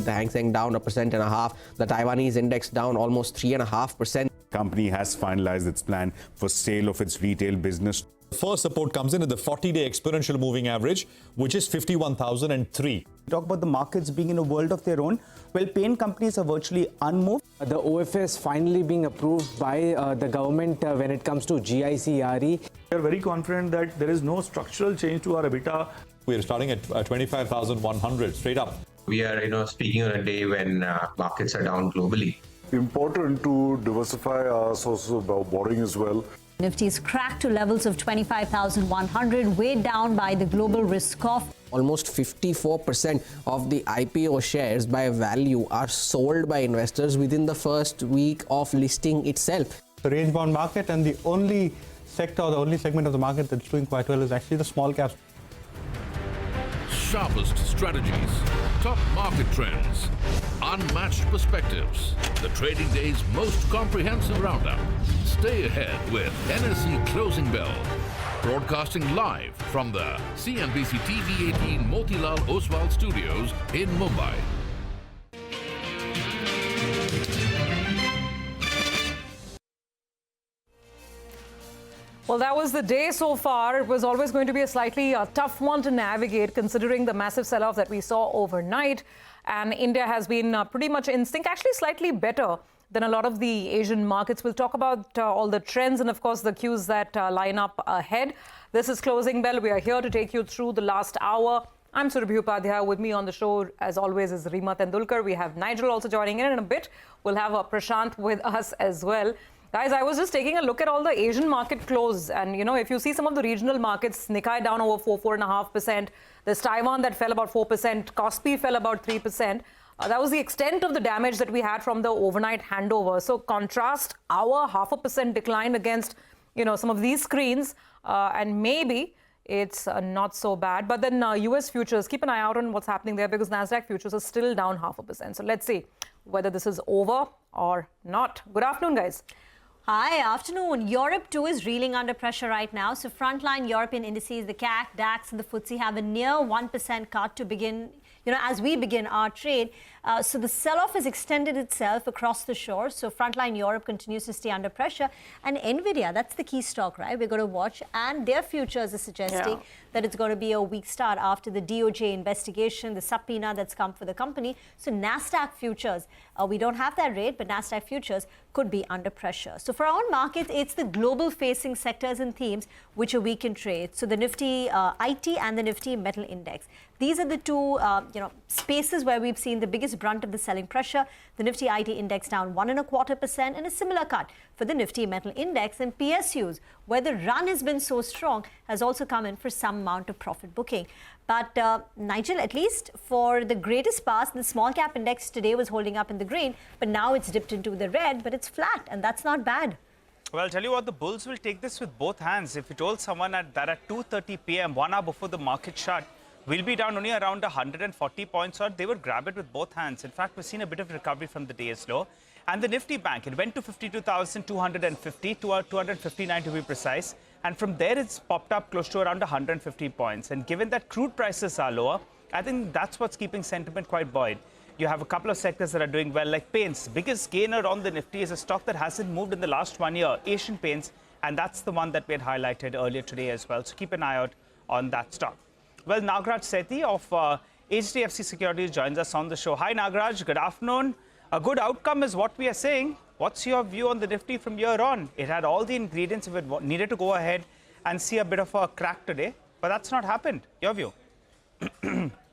The Hang Seng down 1.5%. The Taiwanese index down almost 3.5%. Company has finalized its plan for sale of its retail business. The first support comes in at the 40-day exponential moving average, which is 51,003. Talk about the markets being in a world of their own. Well, paint companies are virtually unmoved. The OFS finally being approved by the government when it comes to GIC-RE. We are very confident that there is no structural change to our EBITDA. We are starting at 25,100 straight up. We are, speaking on a day when markets are down globally. Important to diversify our sources of borrowing as well. Nifty's cracked to levels of 25,100, weighed down by the global risk-off. Almost 54% of the IPO shares by value are sold by investors within the first week of listing itself. The range-bound market, and the only sector, or the only segment of the market that's doing quite well is actually the small caps. Sharpest strategies, top market trends, unmatched perspectives, the trading day's most comprehensive roundup. Stay ahead with NSE Closing Bell, broadcasting live from the CNBC-TV18 Motilal Oswal studios in Mumbai. Well, that was the day so far. It was always going to be a slightly tough one to navigate, considering the massive sell-off that we saw overnight. And India has been pretty much in sync, actually slightly better than a lot of the Asian markets. We'll talk about all the trends and, of course, the cues that line up ahead. This is Closing Bell. We are here to take you through the last hour. I'm Surabhi Upadhyaya. With me on the show, as always, is Reema Tendulkar. We have Nigel also joining in a bit. We'll have Prashant with us as well. Guys, I was just taking a look at all the Asian market close. And, if you see some of the regional markets, Nikkei down over 4.5%. There's Taiwan that fell about 4%. Kospi fell about 3%. That was the extent of the damage that we had from the overnight handover. So contrast our 0.5% decline against, some of these screens. And maybe it's not so bad. But then US futures, keep an eye out on what's happening there, because NASDAQ futures are still down 0.5%. So let's see whether this is over or not. Good afternoon, guys. Hi, afternoon. Europe too is reeling under pressure right now. So frontline European indices, the CAC, DAX and the FTSE have a near 1% cut to begin, as we begin our trade. So the sell-off has extended itself across the shore. So frontline Europe continues to stay under pressure. And NVIDIA, that's the key stock, right? We're going to watch. And their futures are suggesting that it's going to be a weak start after the DOJ investigation, the subpoena that's come for the company. So NASDAQ futures, we don't have that rate, but NASDAQ futures could be under pressure. So for our own market, it's the global-facing sectors and themes which are weak in trade. So the Nifty IT and the Nifty Metal Index. These are the two, spaces where we've seen the biggest brunt of the selling pressure. The Nifty IT Index down 1.25% and a similar cut for the Nifty Metal Index. And PSUs, where the run has been so strong, has also come in for some amount of profit booking. But Nigel, at least for the greatest part, the small cap index today was holding up in the green, but now it's dipped into the red, but it's flat, and that's not bad. Well, I'll tell you what, the bulls will take this with both hands. If you told someone that at 2:30 p.m., 1 hour before the market shut, we'll be down only around 140 points, or they would grab it with both hands. In fact, we've seen a bit of recovery from the day's low. And the Nifty Bank, it went to 52,250, to 259 to be precise. And from there, it's popped up close to around 150 points. And given that crude prices are lower, I think that's what's keeping sentiment quite buoyant. You have a couple of sectors that are doing well, like paints. Biggest gainer on the Nifty is a stock that hasn't moved in the last 1 year, Asian Paints. And that's the one that we had highlighted earlier today as well. So keep an eye out on that stock. Well, Nagraj Sethi of HDFC Securities joins us on the show. Hi, Nagraj. Good afternoon. A good outcome is what we are saying. What's your view on the Nifty from here on? It had all the ingredients if it needed to go ahead and see a bit of a crack today, but that's not happened. Your view?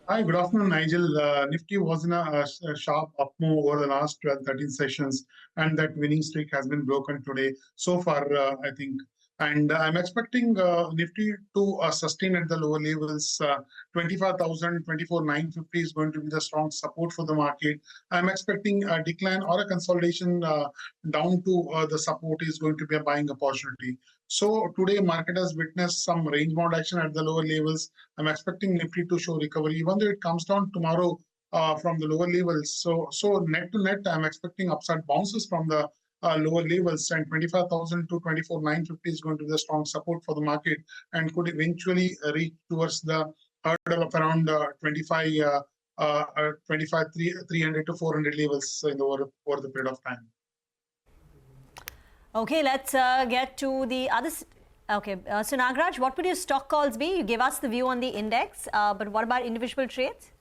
Hi, good afternoon, Nigel. Nifty was in a sharp up move over the last 12-13 sessions, and that winning streak has been broken today so far, I think. And I'm expecting Nifty to sustain at the lower levels. 25,000, 24,950 is going to be the strong support for the market. I'm expecting a decline or a consolidation down to the support is going to be a buying opportunity. So today market has witnessed some range-bound action at the lower levels. I'm expecting Nifty to show recovery, even though it comes down tomorrow from the lower levels. So net to net, I'm expecting upside bounces from the lower levels, and 25,000 to 24,950 is going to be the strong support for the market and could eventually reach towards the hurdle of around 25 300 to 400 levels in over the period of time. Okay, let's get to the other. Okay, so Nagraj, what would your stock calls be? You gave us the view on the index, but what about individual trades?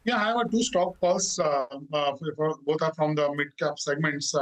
Yeah, I have two stock calls. Both are from the mid-cap segments,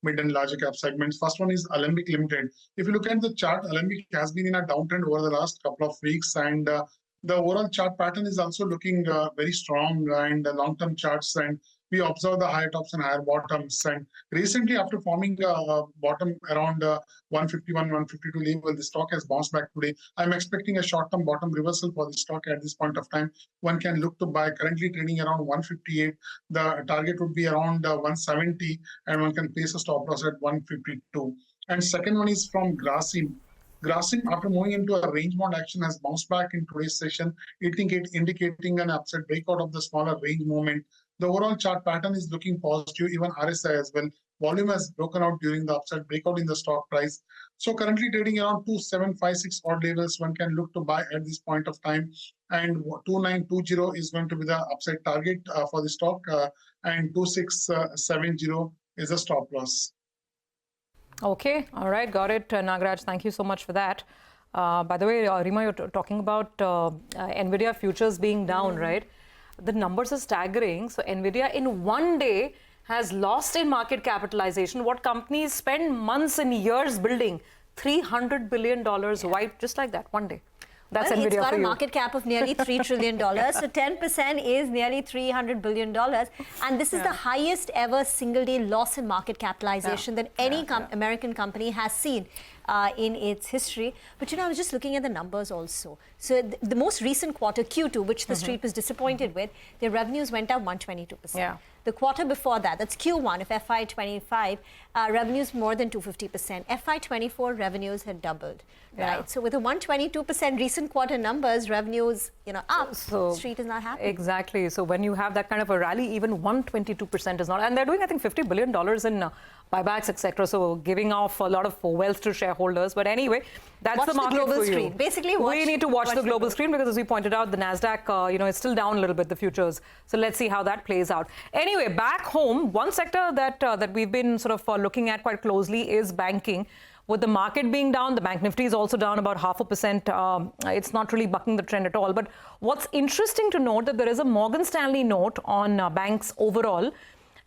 mid and larger cap segments. First one is Alembic Limited. If you look at the chart, Alembic has been in a downtrend over the last couple of weeks, and the overall chart pattern is also looking very strong and long-term charts, and we observe the higher tops and higher bottoms. And recently, after forming a bottom around 151, 152 level, the stock has bounced back today. I'm expecting a short-term bottom reversal for the stock at this point of time. One can look to buy, currently trading around 158. The target would be around 170, and one can place a stop loss at 152. And second one is from Grasim. Grasim, after moving into a range-bound action, has bounced back in today's session, indicating an upside breakout of the smaller range movement. The overall chart pattern is looking positive, even RSI as well. Volume has broken out during the upside breakout in the stock price. So currently trading around 2756 odd levels, one can look to buy at this point of time. And 2920 is going to be the upside target for the stock, and 2670 is a stop loss. Okay, all right, got it, Nagraj. Thank you so much for that. By the way, Rima, you're talking about NVIDIA futures being down, right? The numbers are staggering. So NVIDIA in one day has lost in market capitalization what companies spend months and years building. $300 billion wiped just like that, one day. That's well, NVIDIA it's got for a you. market cap of nearly $3 trillion. So 10% is nearly $300 billion. And this is the highest ever single day loss in market capitalization that any American company has seen in its history. But I was just looking at the numbers also. So the most recent quarter, Q2, which the street was disappointed with, their revenues went up 122%. Yeah. The quarter before that, that's Q1 of FY25, revenues more than 250%. FY24 revenues had doubled, right? So with a 122% recent quarter numbers, revenues, up, so street is not happy. Exactly. So when you have that kind of a rally, even 122% is not, and they're doing, I think, $50 billion in buybacks, etc. So giving off a lot of wealth to shareholders. But anyway, that's watch the market global for you. Screen. Basically, we need to watch the global screen because, as we pointed out, the Nasdaq, it's still down a little bit, the futures. So let's see how that plays out. Anyway, back home, one sector that we've been sort of looking at quite closely is banking. With the market being down, the bank nifty is also down about 0.5%. It's not really bucking the trend at all. But what's interesting to note that there is a Morgan Stanley note on banks overall.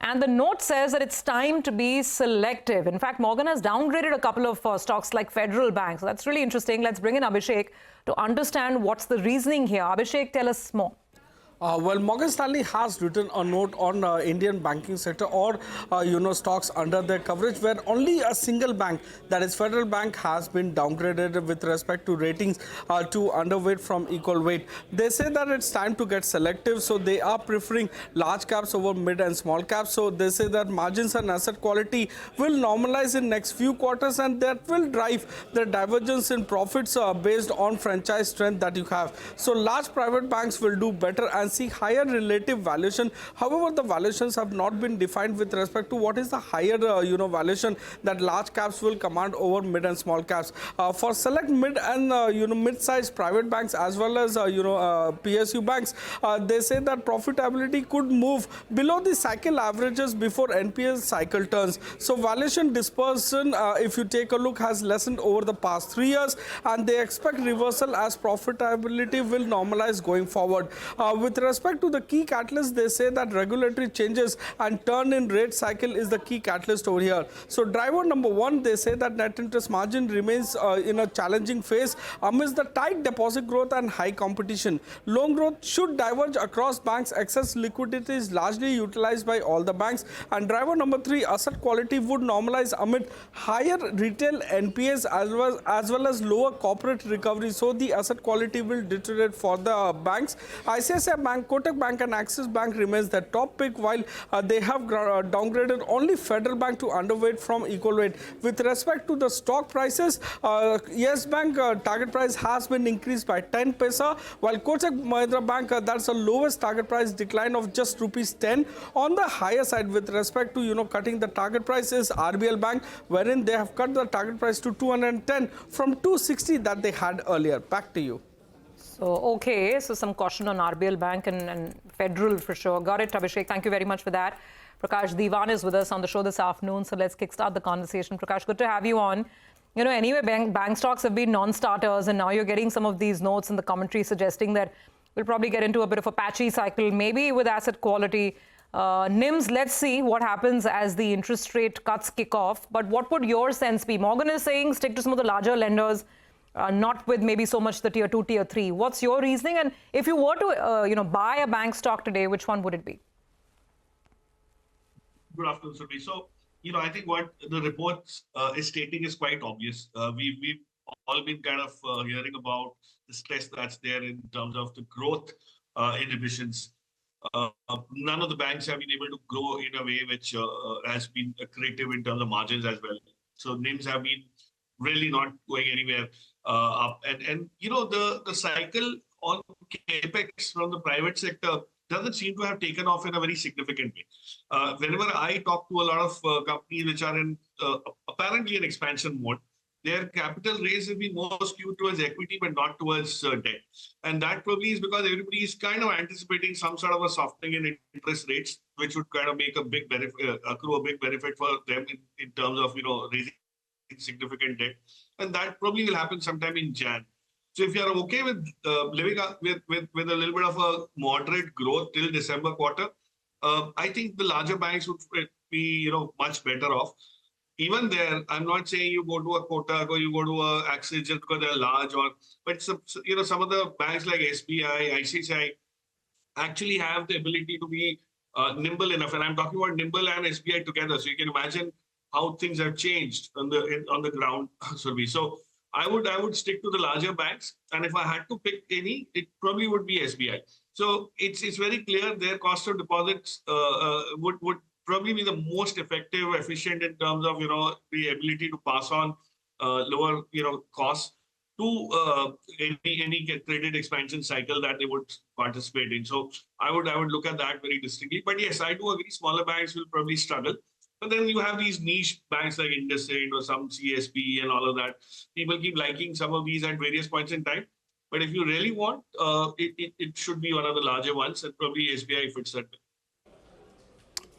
And the note says that it's time to be selective. In fact, Morgan has downgraded a couple of stocks like Federal Bank. So that's really interesting. Let's bring in Abhishek to understand what's the reasoning here. Abhishek, tell us more. Well, Morgan Stanley has written a note on Indian banking sector or, stocks under their coverage where only a single bank, that is Federal Bank, has been downgraded with respect to ratings to underweight from equal weight. They say that it's time to get selective, so they are preferring large caps over mid and small caps. So they say that margins and asset quality will normalize in next few quarters, and that will drive the divergence in profits based on franchise strength that you have. So large private banks will do better and see higher relative valuation. However, the valuations have not been defined with respect to what is the higher valuation that large caps will command over mid and small caps. For select mid and mid-sized private banks as well as PSU banks, they say that profitability could move below the cycle averages before NPS cycle turns. So valuation dispersion, if you take a look, has lessened over the past 3 years, and they expect reversal as profitability will normalize going forward. With respect to the key catalyst, they say that regulatory changes and turn in rate cycle is the key catalyst over here. So driver number one, they say that net interest margin remains in a challenging phase amidst the tight deposit growth and high competition. Loan growth should diverge across banks. Excess liquidity is largely utilized by all the banks. And driver number three, asset quality would normalize amid higher retail NPAs as well as lower corporate recovery. So the asset quality will deteriorate for the banks. ICICI Bank, Kotak Bank and Axis Bank remains the top pick, while they have downgraded only Federal Bank to underweight from equal weight. With respect to the stock prices, Yes Bank target price has been increased by 10 paisa, while Kotak Mahindra Bank, that's the lowest target price decline of just ₹10. On the higher side with respect to cutting the target price is RBL Bank, wherein they have cut the target price to 210 from 260 that they had earlier. Back to you. So, okay, so some caution on RBL Bank and Federal for sure. Got it, Abhishek. Thank you very much for that. Prakash Diwan is with us on the show this afternoon, so let's kickstart the conversation. Prakash, good to have you on. You know, anyway, bank stocks have been non-starters, and now you're getting some of these notes in the commentary suggesting that we'll probably get into a bit of a patchy cycle, maybe with asset quality. NIMS, let's see what happens as the interest rate cuts kick off. But what would your sense be? Morgan is saying stick to some of the larger lenders, not with maybe so much the tier 2, tier 3. What's your reasoning? And if you were to, buy a bank stock today, which one would it be? Good afternoon, Surbi. So, I think what the report is stating is quite obvious. We've all been kind of hearing about the stress that's there in terms of the growth inhibitions. None of the banks have been able to grow in a way which has been creative in terms of margins as well. So NIMs have been really not going anywhere up. And the cycle on capex from the private sector doesn't seem to have taken off in a very significant way. Whenever I talk to a lot of companies which are in apparently an expansion mode, their capital raise has been more skewed towards equity but not towards debt. And that probably is because everybody is kind of anticipating some sort of a softening in interest rates, which would kind of make a big benefit, accrue a big benefit for them in terms of, raising significant debt. And that probably will happen sometime in Jan. So if you are okay with living with a little bit of a moderate growth till December quarter, I think the larger banks would be, much better off. Even there, I'm not saying you go to a Kotak or you go to a Axis just because they're large, but some of the banks like SBI, ICICI actually have the ability to be nimble enough. And I'm talking about nimble and SBI together. So you can imagine how things have changed on the ground, Surbi. So I would stick to the larger banks, and if I had to pick any, it probably would be SBI. So it's very clear their cost of deposits would probably be the most effective, efficient in terms of the ability to pass on lower costs to any credit expansion cycle that they would participate in. So I would look at that very distinctly. But yes, I do agree smaller banks will probably struggle. But then you have these niche banks like IndusInd or some CSP and all of that. People keep liking some of these at various points in time. But if you really want, it should be one of the larger ones, and probably SBI fits that bill.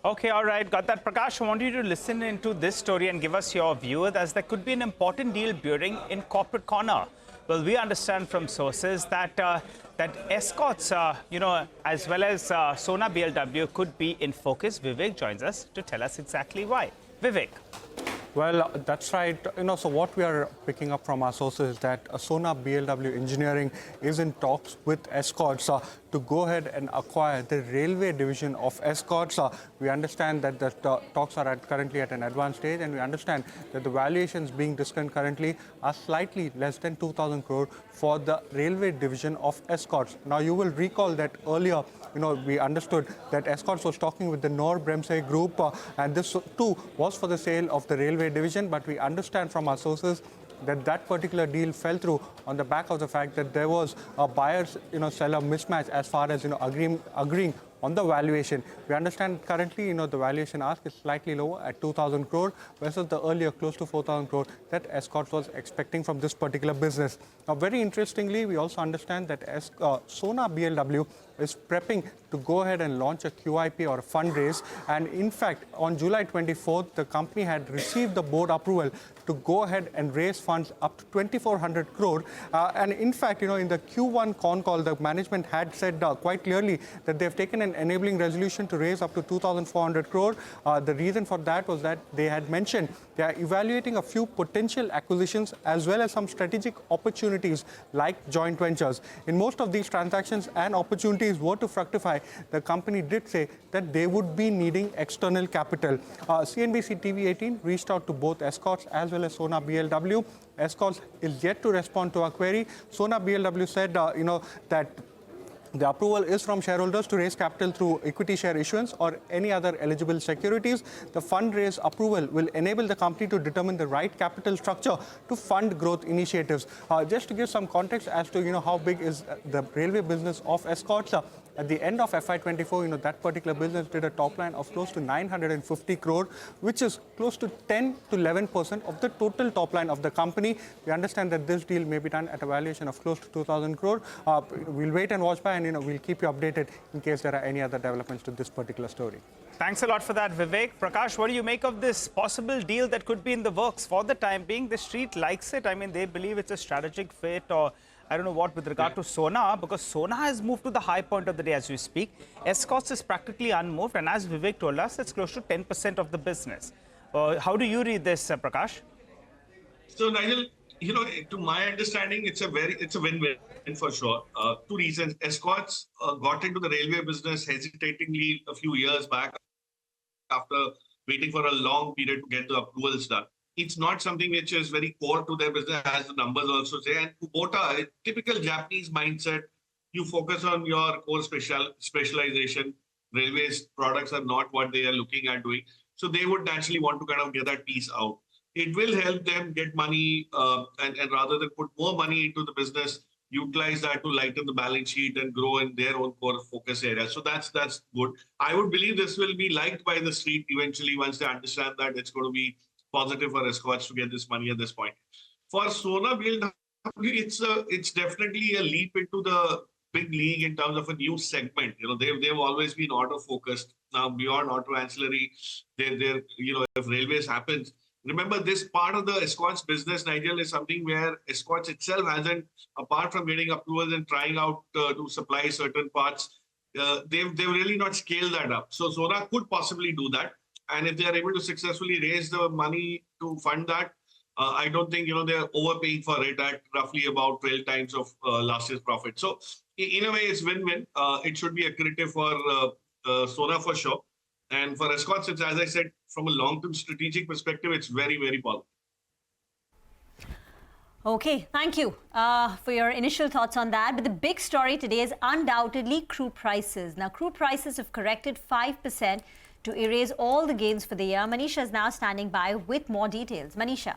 Okay, all right, got that. Prakash, I want you to listen into this story and give us your view, as there could be an important deal brewing in corporate corner. Well, we understand from sources that that escorts, as well as Sona BLW could be in focus. Vivek joins us to tell us exactly why. Vivek. Well, that's right. So what we are picking up from our sources is that Sona BLW Engineering is in talks with Escorts to go ahead and acquire the railway division of Escorts. We understand that the talks are currently at an advanced stage, and we understand that the valuations being discussed currently are slightly less than 2,000 crore for the railway division of Escorts. Now, you will recall that earlier, we understood that Escorts was talking with the Nor Bremse group, and this too was for the sale of the railway division. But we understand from our sources that particular deal fell through on the back of the fact that there was a buyer-seller mismatch as far as agreeing on the valuation. We understand currently, the valuation ask is slightly lower at 2,000 crore versus the earlier close to 4,000 crore that Escorts was expecting from this particular business. Now, very interestingly, we also understand that Sona BLW is prepping to go ahead and launch a QIP or a fundraise. And in fact, on July 24th, the company had received the board approval to go ahead and raise funds up to 2,400 crore. And in fact, in the Q1 con call, the management had said quite clearly that they've taken an enabling resolution to raise up to 2,400 crore. The reason for that was that they had mentioned they are evaluating a few potential acquisitions as well as some strategic opportunities like joint ventures. In most of these transactions and opportunities were to fructify, the company did say that they would be needing external capital. CNBC-TV18 reached out to both Escorts as well as Sona BLW. Escorts is yet to respond to our query. Sona BLW said, that The approval is from shareholders to raise capital through equity share issuance or any other eligible securities. The fundraise approval will enable the company to determine the right capital structure to fund growth initiatives. Just to give some context as to how big is the railway business of Escorts. At the end of FY24, that particular business did a top line of close to 950 crore, which is close to 10 to 11% of the total top line of the company. We understand that this deal may be done at a valuation of close to 2,000 crore. We'll wait and watch by, and we'll keep you updated in case there are any other developments to this particular story. Thanks a lot for that, Vivek. Prakash, what do you make of this possible deal that could be in the works? For the time being, the street likes it. I mean, they believe it's a strategic fit, or I don't know what, with regard to Sona, because Sona has moved to the high point of the day as we speak. Escorts is practically unmoved, and as Vivek told us, it's close to 10% of the business. How do you read this, Prakash? So, Nigel, to my understanding, it's a win-win for sure. Two reasons. Escorts got into the railway business hesitatingly a few years back after waiting for a long period to get the approvals done. It's not something which is very core to their business, as the numbers also say. And Kubota, typical Japanese mindset, you focus on your core specialization. Railways products are not what they are looking at doing. So they would naturally want to kind of get that piece out. It will help them get money and rather than put more money into the business, utilize that to lighten the balance sheet and grow in their own core focus area. So that's good. I would believe this will be liked by the street eventually once they understand that it's going to be positive for Escorts to get this money at this point. For Sona BLW, it's definitely a leap into the big league in terms of a new segment. They've always been auto focused. Now beyond auto ancillary, they're if railways happens. Remember, this part of the Escorts business, Nigel, is something where Escorts itself hasn't, apart from getting approvals and trying out to supply certain parts, they've really not scaled that up. So Sona could possibly do that. And if they are able to successfully raise the money to fund that, I don't think they're overpaying for it at roughly about 12 times of last year's profit. So in a way, it's win-win. It should be accretive for Sona for sure. And for Escorts, it's, as I said, from a long-term strategic perspective, it's very, very positive. Okay, thank you for your initial thoughts on that. But the big story today is undoubtedly crude prices. Now, crude prices have corrected 5% to erase all the gains for the year. Manisha is now standing by with more details. Manisha.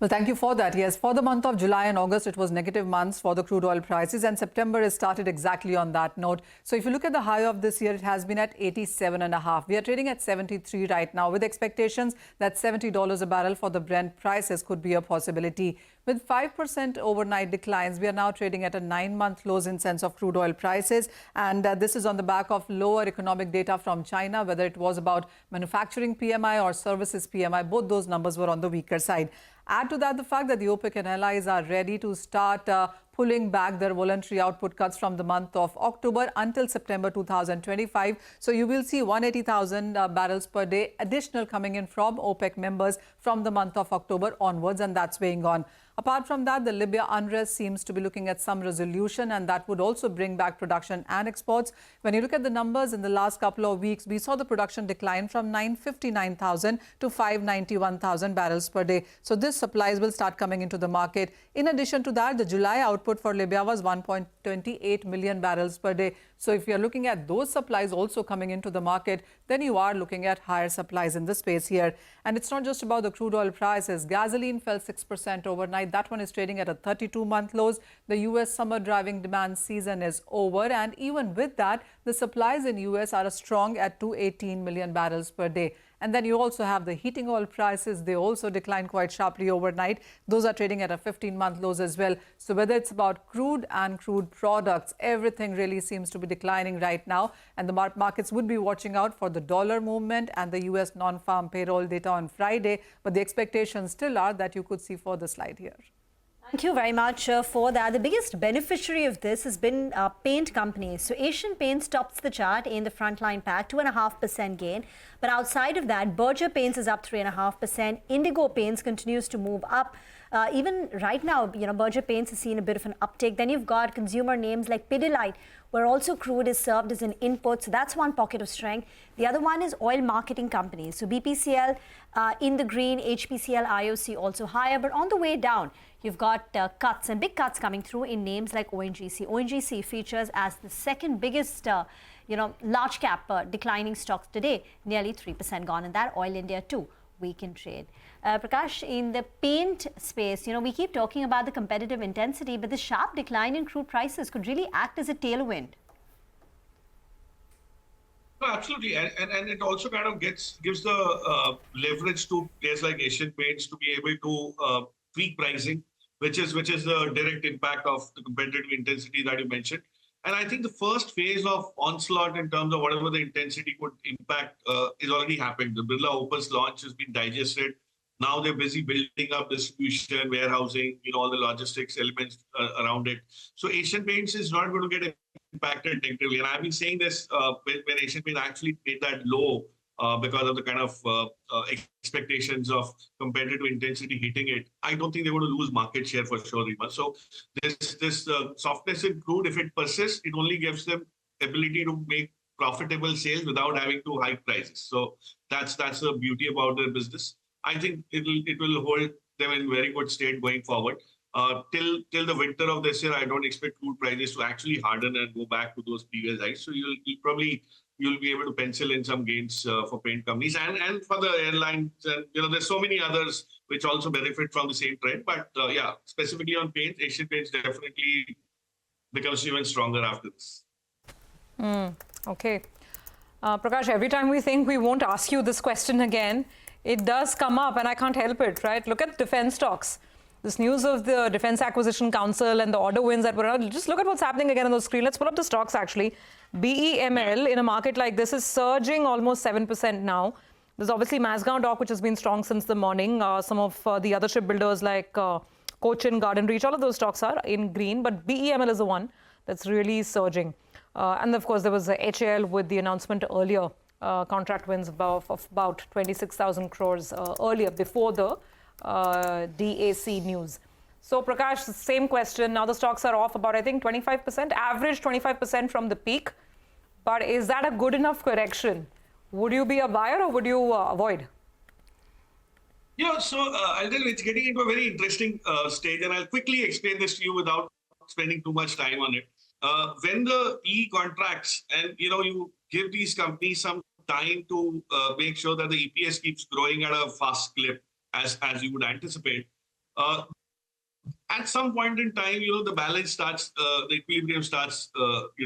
Well, thank you for that. Yes, for the month of July and August, it was negative months for the crude oil prices, and September has started exactly on that note. So if you look at the high of this year, it has been at 87.5. We are trading at 73 right now, with expectations that $70 a barrel for the Brent prices could be a possibility. With 5% overnight declines, we are now trading at a 9-month lows in sense of crude oil prices. And this is on the back of lower economic data from China, whether it was about manufacturing PMI or services PMI. Both those numbers were on the weaker side. Add to that the fact that the OPEC and allies are ready to start pulling back their voluntary output cuts from the month of October until September 2025. So you will see 180,000 barrels per day additional coming in from OPEC members from the month of October onwards, and that's weighing on. Apart from that, the Libya unrest seems to be looking at some resolution, and that would also bring back production and exports. When you look at the numbers in the last couple of weeks, we saw the production decline from 959,000 to 591,000 barrels per day. So this supplies will start coming into the market. In addition to that, the July output for Libya was 1.28 million barrels per day. So if you're looking at those supplies also coming into the market, then you are looking at higher supplies in the space here. And it's not just about the crude oil prices. Gasoline fell 6% overnight. That one is trading at a 32-month lows. The U.S. summer driving demand season is over. And even with that, the supplies in U.S. are strong at 218 million barrels per day. And then you also have the heating oil prices. They also declined quite sharply overnight. Those are trading at a 15-month lows as well. So whether it's about crude and crude products, everything really seems to be declining right now. And the markets would be watching out for the dollar movement and the U.S. non-farm payroll data on Friday. But the expectations still are that you could see further slide here. Thank you very much for that. The biggest beneficiary of this has been paint companies. So Asian Paints tops the chart in the frontline pack, 2.5% gain. But outside of that, Berger Paints is up 3.5%. Indigo Paints continues to move up Even right now, Berger Paints has seen a bit of an uptick. Then you've got consumer names like Pidilite, where also crude is served as an input. So that's one pocket of strength. The other one is oil marketing companies. So BPCL in the green, HPCL, IOC also higher. But on the way down, you've got cuts and big cuts coming through in names like ONGC. ONGC features as the second biggest large cap declining stocks today, nearly 3% gone. And that Oil India too, weak in trade. Prakash, in the paint space, we keep talking about the competitive intensity, but the sharp decline in crude prices could really act as a tailwind. No, absolutely, and it also kind of gives the leverage to players like Asian Paints to be able to tweak pricing, which is the direct impact of the competitive intensity that you mentioned. And I think the first phase of onslaught in terms of whatever the intensity could impact is already happened. The Birla Opus launch has been digested. Now they're busy building up distribution, warehousing, all the logistics elements around it. So Asian Paints is not going to get impacted negatively. And I've been saying this when Asian Paints actually made that low because of the kind of expectations of competitive intensity hitting it. I don't think they're going to lose market share for sure, Rima. So this softness in crude, if it persists, it only gives them ability to make profitable sales without having to hike prices. So that's the beauty about their business. I think it will hold them in very good state going forward. Till the winter of this year, I don't expect crude prices to actually harden and go back to those previous highs. So you'll be able to pencil in some gains for paint companies and for the airlines. And there's so many others which also benefit from the same trend. But yeah, specifically on paint, Asian Paints definitely becomes even stronger after this. Okay. Prakash, every time we think we won't ask you this question again, it does come up, and I can't help it, right? Look at defense stocks. This news of the Defense Acquisition Council and the order wins that were out. Just look at what's happening again on the screen. Let's pull up the stocks, actually. BEML, in a market like this, is surging almost 7% now. There's obviously Mazagon Dock, which has been strong since the morning. Some of the other shipbuilders like Cochin, Garden Reach, all of those stocks are in green. But BEML is the one that's really surging. And, of course, there was HAL with the announcement earlier. Contract wins of about 26,000 crores earlier, before the DAC news. So, Prakash, same question. Now the stocks are off about, I think, 25%, average 25% from the peak. But is that a good enough correction? Would you be a buyer or would you avoid? Yeah, so I'll tell you, it's getting into a very interesting stage, and I'll quickly explain this to you without spending too much time on it. When the E contracts and, you give these companies some time to make sure that the EPS keeps growing at a fast clip, as you would anticipate. At some point in time, the balance starts, the equilibrium starts,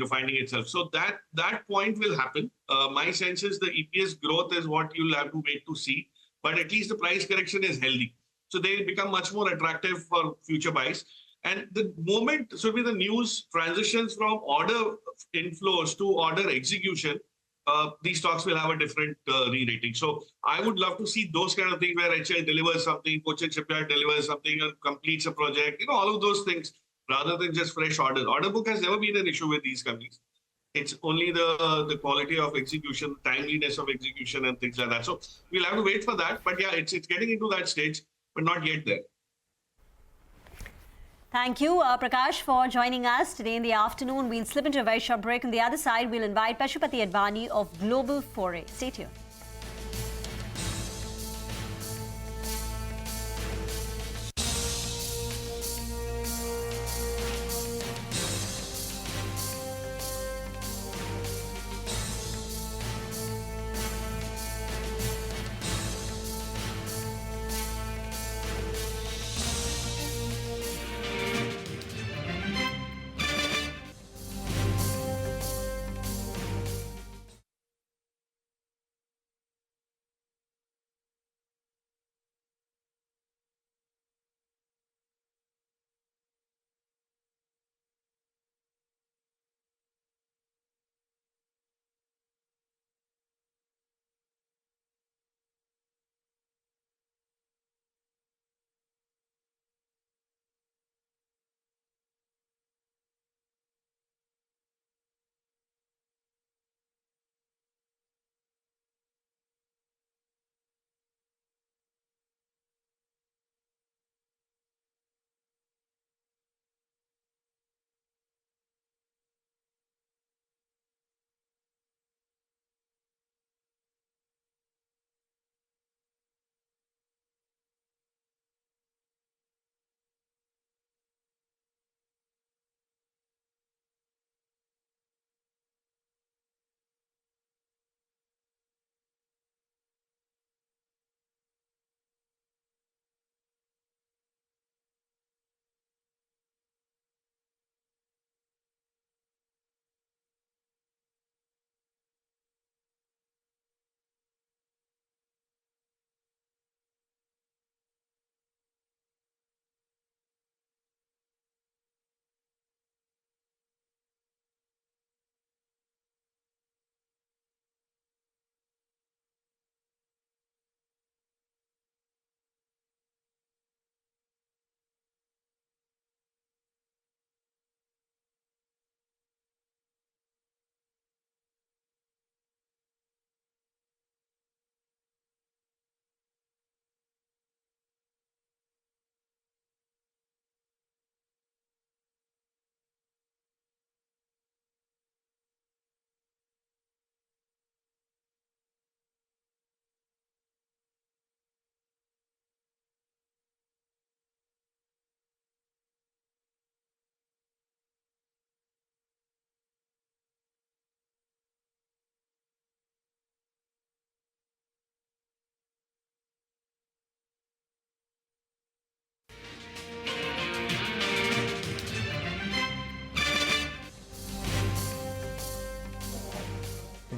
finding itself. So that point will happen. My sense is the EPS growth is what you'll have to wait to see. But at least the price correction is healthy. So they become much more attractive for future buys. And the moment should be the news transitions from order inflows to order execution, these stocks will have a different re-rating. So I would love to see those kind of things where HL delivers something, Cochin Shipyard delivers something, and completes a project, all of those things, rather than just fresh orders. Order book has never been an issue with these companies. It's only the quality of execution, timeliness of execution, and things like that. So we'll have to wait for that. But yeah, it's getting into that stage, but not yet there. Thank you, Prakash, for joining us today in the afternoon. We'll slip into a very short break. On the other side, we'll invite Pashupati Advani of Global Foray. Stay tuned.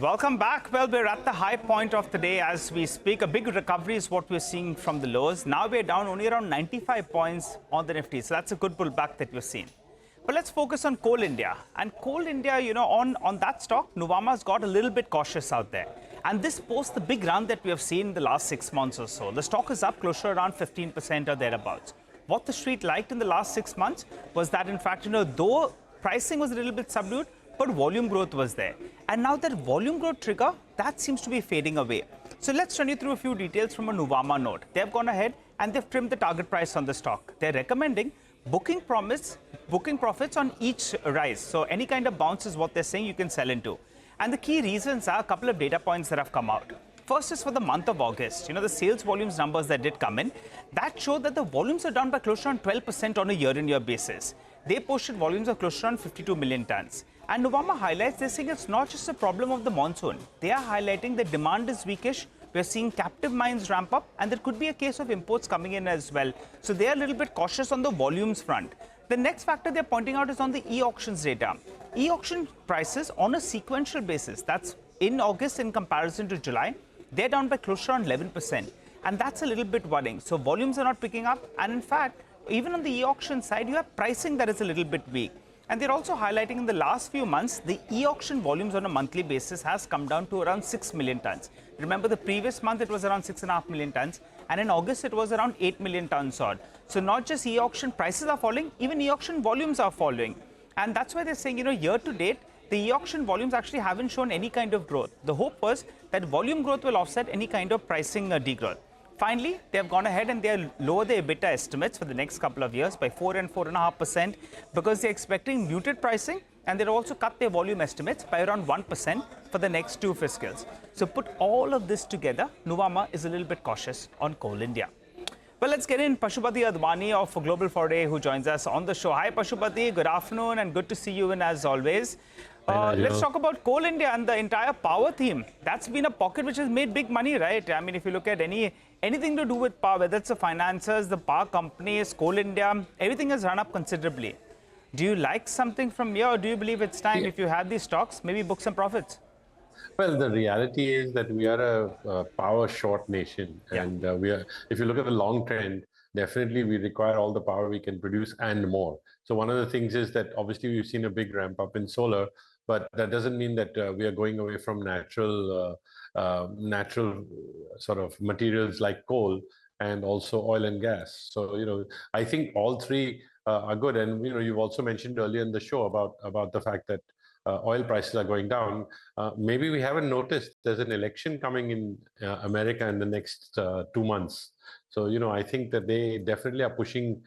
Welcome back. Well, we're at the high point of the day as we speak. A big recovery is what we're seeing from the lows. Now we're down only around 95 points on the Nifty. So that's a good pullback that we're seeing. But let's focus on Coal India. And Coal India, on that stock, Nuvama's got a little bit cautious out there. And this post the big run that we have seen in the last 6 months or so. The stock is up close to around 15% or thereabouts. What the street liked in the last 6 months was that, in fact, though pricing was a little bit subdued, but volume growth was there. And now that volume growth trigger, that seems to be fading away. So let's run you through a few details from a Nuvama note. They've gone ahead and they've trimmed the target price on the stock. They're recommending booking profits on each rise. So any kind of bounce is what they're saying you can sell into. And the key reasons are a couple of data points that have come out. First is for the month of August. The sales volumes numbers that did come in, that showed that the volumes are down by close to around 12% on a year-on-year basis. They posted volumes of close to around 52 million tons. And Nuvama highlights, they're saying it's not just a problem of the monsoon. They are highlighting the demand is weakish. We're seeing captive mines ramp up, and there could be a case of imports coming in as well. So they are a little bit cautious on the volumes front. The next factor they're pointing out is on the e-auctions data. E-auction prices on a sequential basis, that's in August in comparison to July, they're down by close to around 11%. And that's a little bit worrying. So volumes are not picking up. And in fact, even on the e-auction side, you have pricing that is a little bit weak. And they're also highlighting in the last few months, the e-auction volumes on a monthly basis has come down to around 6 million tons. Remember, the previous month, it was around 6.5 million tons. And in August, it was around 8 million tons odd. So not just e-auction prices are falling, even e-auction volumes are falling. And that's why they're saying, year to date, the e-auction volumes actually haven't shown any kind of growth. The hope was that volume growth will offset any kind of pricing degrowth. Finally, they have gone ahead and they are lower their EBITDA estimates for the next couple of years by 4 and 4.5% because they're expecting muted pricing, and they've also cut their volume estimates by around 1% for the next 2 fiscals. So put all of this together, Nuvama is a little bit cautious on Coal India. Well, let's get in Pashupati Advani of Global Foray, who joins us on the show. Hi, Pashupati. Good afternoon and good to see you in as always. Let's talk about Coal India and the entire power theme. That's been a pocket which has made big money, right? I mean, if you look at anything to do with power, whether it's the financiers, the power companies, Coal India, everything has run up considerably. Do you like something from here, or do you believe it's time, if you have these stocks, maybe book some profits? Well, the reality is that we are a power short nation, and if you look at the long trend, definitely we require all the power we can produce and more. So one of the things is that obviously we've seen a big ramp up in solar, but that doesn't mean that we are going away from natural sort of materials like coal and also oil and gas. So, I think all three are good. And, you've also mentioned earlier in the show about the fact that oil prices are going down. Maybe we haven't noticed there's an election coming in America in the next 2 months. So, I think that they definitely are pushing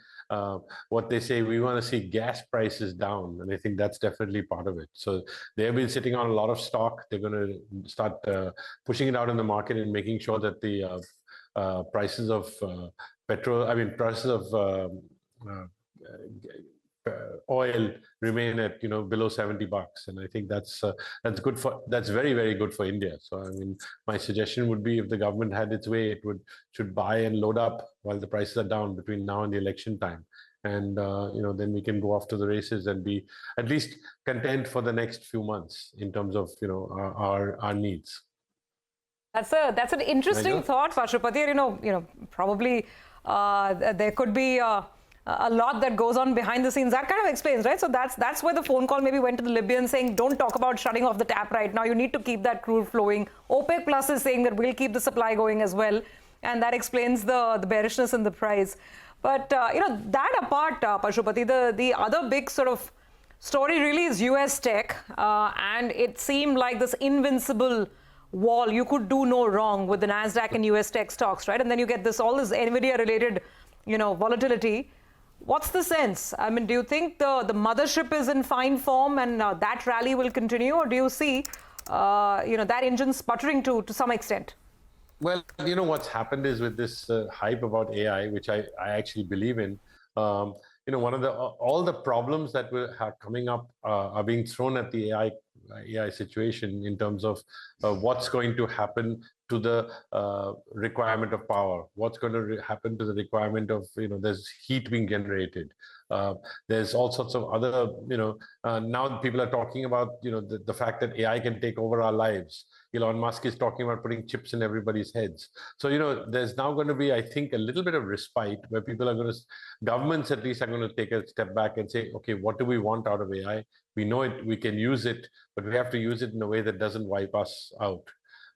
what they say, we want to see gas prices down. And I think that's definitely part of it. So they've been sitting on a lot of stock. They're going to start pushing it out in the market and making sure that the prices of prices of oil remain at below $70, and I think that's very, very good for India. So I mean, my suggestion would be, if the government had its way, it should buy and load up while the prices are down between now and the election time, and then we can go off to the races and be at least content for the next few months in terms of our needs. That's an interesting thought, Pashupati. Probably there could be a lot that goes on behind the scenes. That kind of explains, right? So that's where the phone call maybe went to the Libyans saying, don't talk about shutting off the tap right now. You need to keep that crude flowing. OPEC Plus is saying that we'll keep the supply going as well. And that explains the bearishness in the price. But, that apart, Pashupati, the other big sort of story really is US tech. And it seemed like this invincible wall. You could do no wrong with the NASDAQ and US tech stocks, right? And then you get all this NVIDIA-related, volatility. What's the sense? I mean, do you think the mothership is in fine form and that rally will continue, or do you see, that engine sputtering to some extent? Well, what's happened is, with this hype about AI, which I actually believe in, one of all the problems that are coming up are being thrown at the AI situation in terms of what's going to happen to the requirement of power? What's going to happen to the requirement of, there's heat being generated. There's all sorts of other, now people are talking about, the fact that AI can take over our lives. Elon Musk is talking about putting chips in everybody's heads. So, there's now going to be, I think, a little bit of respite where people are going to, governments at least are going to take a step back and say, okay, what do we want out of AI? We know it, we can use it, but we have to use it in a way that doesn't wipe us out.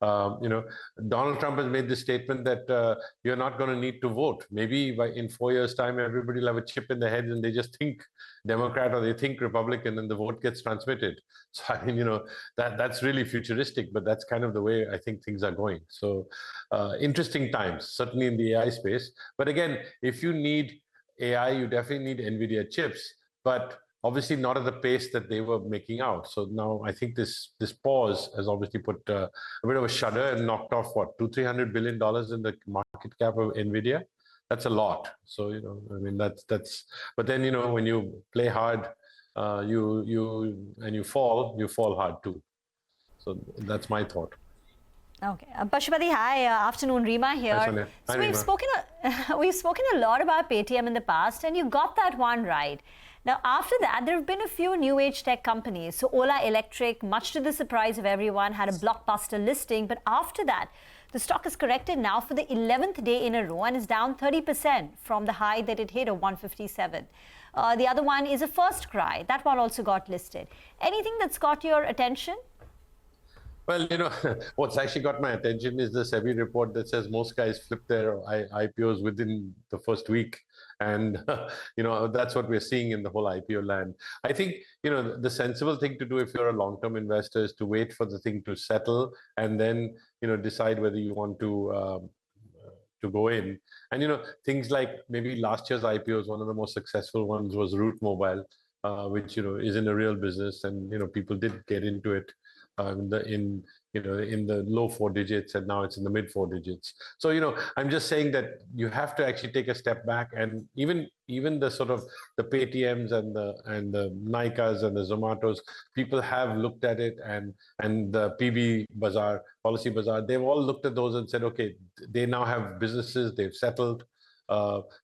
Donald Trump has made this statement that you're not going to need to vote. Maybe in 4 years' time, everybody will have a chip in their heads and they just think Democrat or they think Republican, and the vote gets transmitted. So, I mean, that's really futuristic, but that's kind of the way I think things are going. So, interesting times, certainly in the AI space. But again, if you need AI, you definitely need NVIDIA chips, but obviously not at the pace that they were making out. So now I think this pause has obviously put a bit of a shudder and knocked off what, $200-300 billion in the market cap of NVIDIA. That's a lot. So I mean that's. But then when you play hard, you fall hard too. So that's my thought. Okay, Pashupati, hi. Afternoon, Rima here. Hi, Sonia. Hi, so Rima. we've spoken a lot about Paytm in the past, and you got that one right. Now, after that, there have been a few new age tech companies. So Ola Electric, much to the surprise of everyone, had a blockbuster listing. But after that, the stock has corrected now for the 11th day in a row and is down 30% from the high that it hit of 157. The other one is a First Cry. That one also got listed. Anything that's got your attention? Well, what's actually got my attention is the SEBI report that says most guys flip their IPOs within the first week. And, that's what we're seeing in the whole IPO land. I think, the sensible thing to do if you're a long-term investor is to wait for the thing to settle and then, decide whether you want to go in. And, things like maybe last year's IPOs, one of the most successful ones was Route Mobile, which, is in a real business. And, people did get into it in the low 4 digits, and now it's in the mid 4 digits. So I'm just saying that you have to actually take a step back, and even the sort of the Paytms and the Nykas and the Zomatos, people have looked at it, and the PB Bazaar, Policy Bazaar, they've all looked at those and said, okay, they now have businesses, they've settled.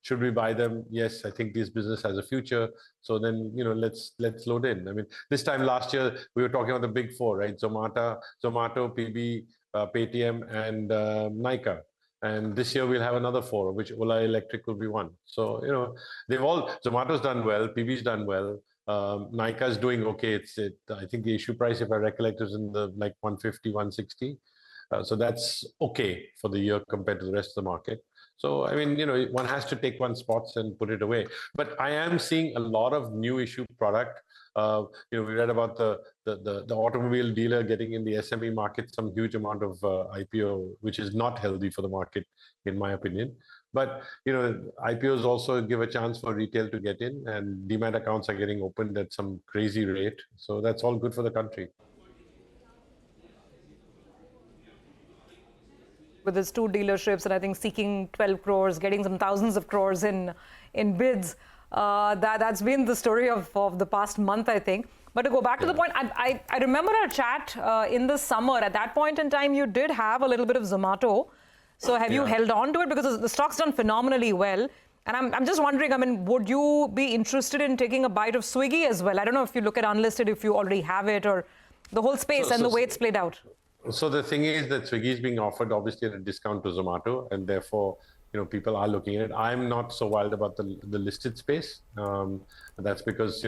Should we buy them? Yes, I think this business has a future. So then, let's load in. I mean, this time last year, we were talking about the big four, right? Zomato, PB, Paytm, and Nykaa. And this year we'll have another four, of which Ola Electric will be one. So, Zomato's done well, PB's done well. Nykaa's doing okay. I think the issue price, if I recollect, is in the 150, 160. So that's okay for the year compared to the rest of the market. So, I mean, one has to take one's spots and put it away. But I am seeing a lot of new issue product. We read about the automobile dealer getting in the SME market some huge amount of IPO, which is not healthy for the market, in my opinion. But, IPOs also give a chance for retail to get in, and demat accounts are getting opened at some crazy rate. So that's all good for the country. With his 2 dealerships, and I think seeking 12 crores, getting some thousands of crores in bids. That's been the story of the past month, I think. But to go back to the point, I remember our chat in the summer. At that point in time, you did have a little bit of Zomato. So have you held on to it? Because the stock's done phenomenally well. And I'm just wondering, I mean, would you be interested in taking a bite of Swiggy as well? I don't know if you look at unlisted, if you already have it, or the whole space and the way it's played out. So the thing is that Swiggy is being offered obviously at a discount to Zomato, and therefore, people are looking at it. I'm not so wild about the listed space. That's because,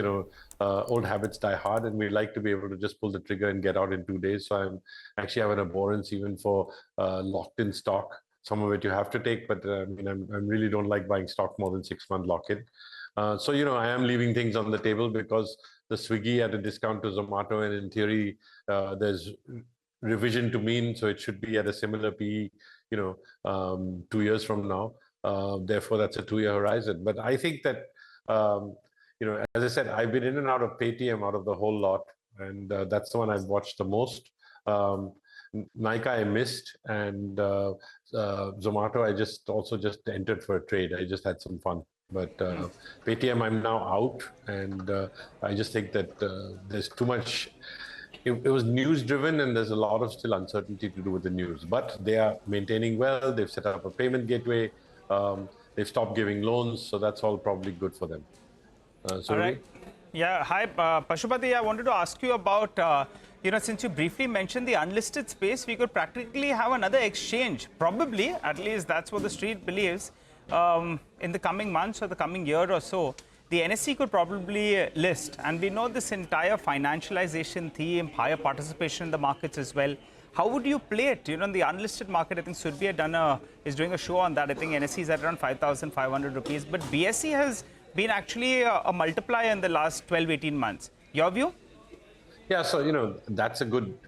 old habits die hard, and we like to be able to just pull the trigger and get out in 2 days. So I'm actually have an abhorrence even for locked in stock. Some of it you have to take, but I really don't like buying stock more than 6 month lock-in. So, I am leaving things on the table because the Swiggy at a discount to Zomato, and in theory, there's revision to mean, so it should be at a similar PE, 2 years from now. Therefore, that's a 2-year horizon. But I think that, as I said, I've been in and out of Paytm out of the whole lot, and that's the one I've watched the most. Nykaa I missed, and Zomato I just entered for a trade. I just had some fun. But Paytm I'm now out, and I just think that there's too much it was news driven, and there's a lot of still uncertainty to do with the news. But they are maintaining well. They've set up a payment gateway. They've stopped giving loans, so that's all probably good for them. All right. Yeah. Hi, Pashupati. I wanted to ask you about, since you briefly mentioned the unlisted space, we could practically have another exchange, probably, at least that's what the street believes, in the coming months or the coming year or so. The NSE could probably list. And we know this entire financialization theme, higher participation in the markets as well. How would you play it? In the unlisted market, I think Sudhir is doing a show on that. I think NSE is at around 5,500 rupees. But BSE has been actually a multiplier in the last 12, 18 months. Your view? Yeah, so, that's a good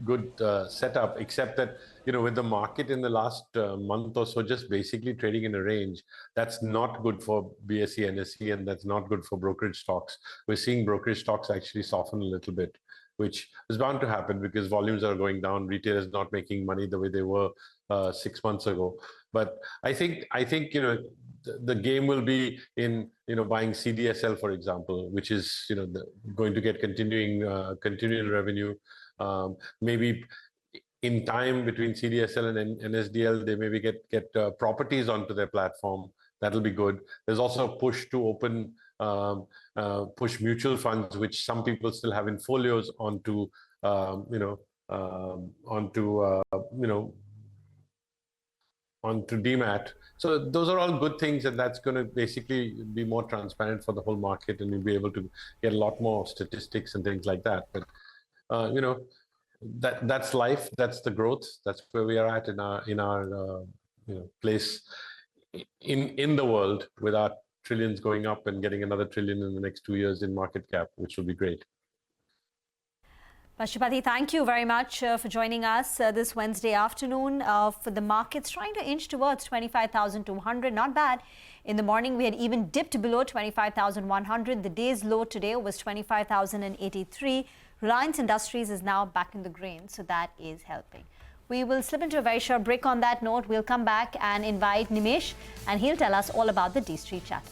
setup, except that, with the market in the last month or so just basically trading in a range, that's not good for BSE, NSE, and that's not good for brokerage stocks. We're seeing brokerage stocks actually soften a little bit, which is bound to happen because volumes are going down. Retail is not making money the way they were 6 months ago. But I think the game will be in buying CDSL, for example, which is going to get continuing revenue. Maybe in time between CDSL and NSDL, they maybe get properties onto their platform. That'll be good. There's also a push to open push mutual funds, which some people still have in folios, onto DMAT. So those are all good things, and that's going to basically be more transparent for the whole market, and we'll be able to get a lot more statistics and things like that. But that's life. That's the growth. That's where we are at in our place in the world, with our trillions going up and getting another trillion in the next 2 years in market cap, which will be great. Pashupati, thank you very much for joining us this Wednesday afternoon. For the markets trying to inch towards 25,200, not bad. In the morning, we had even dipped below 25,100. The day's low today was 25,083. Reliance Industries is now back in the green, so that is helping. We will slip into a very short break on that note. We'll come back and invite Nimesh, and he'll tell us all about the D Street chatter.